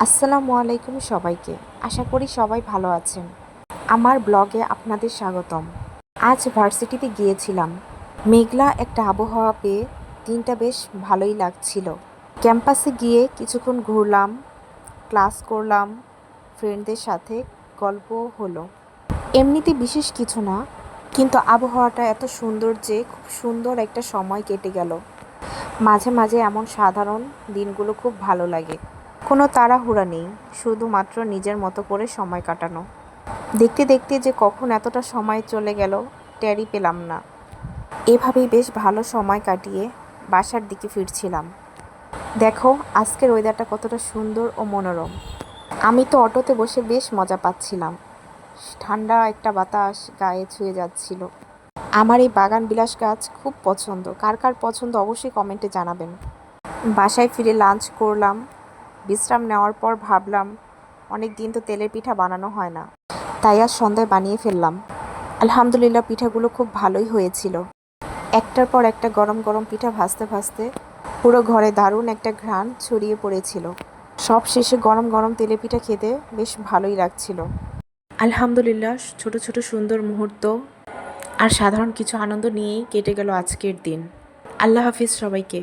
আসসালামু আলাইকুম সবাইকে। আশা করি সবাই ভালো আছেন। আমার ব্লগে আপনাদের স্বাগতম। আজ ভার্সিটিতে গিয়েছিলাম। মেঘলা একটা আবহাওয়া পেয়ে দিনটা বেশ ভালোই লাগছিল। ক্যাম্পাসে গিয়ে কিছুক্ষণ ঘুরলাম, ক্লাস করলাম, ফ্রেন্ডদের সাথে গল্পও হলো। এমনিতে বিশেষ কিছু না, কিন্তু আবহাওয়াটা এত সুন্দর যে খুব সুন্দর একটা সময় কেটে গেল। মাঝে মাঝে এমন সাধারণ দিনগুলো খুব ভালো লাগে। কোনো তাড়াহুড়া নেই, শুধুমাত্র নিজের মতো করে সময় কাটানো। দেখতে দেখতে যে কখন এতটা সময় চলে গেল টেরই পেলাম না। এভাবেই বেশ ভালো সময় কাটিয়ে বাসার দিকে ফিরছিলাম। দেখো আজকের ওয়েদারটা কতটা সুন্দর ও মনোরম। আমি তো অটোতে বসে বেশ মজা পাচ্ছিলাম। ঠান্ডা একটা বাতাস গায়ে ছুঁয়ে যাচ্ছিল। আমার এই বাগান বিলাস গাছ খুব পছন্দ। কার কার পছন্দ অবশ্যই কমেন্টে জানাবেন। বাসায় ফিরে লাঞ্চ করলাম। বিশ্রাম নেওয়ার পর ভাবলাম অনেক দিন তো তেলের পিঠা বানানো হয় না, তাই আজ সন্ধ্যায় বানিয়ে ফেললাম। আলহামদুলিল্লাহ পিঠাগুলো খুব ভালোই হয়েছিল। একটার পর একটা গরম গরম পিঠা ভাজতে ভাজতে পুরো ঘরে দারুণ একটা ঘ্রাণ ছড়িয়ে পড়েছিল। সব শেষে গরম গরম তেলের পিঠা খেতে বেশ ভালোই লাগছিল। আলহামদুলিল্লাহ ছোট ছোট সুন্দর মুহূর্ত আর সাধারণ কিছু আনন্দ নিয়েই কেটে গেল আজকের দিন। আল্লাহ হাফিজ সবাইকে।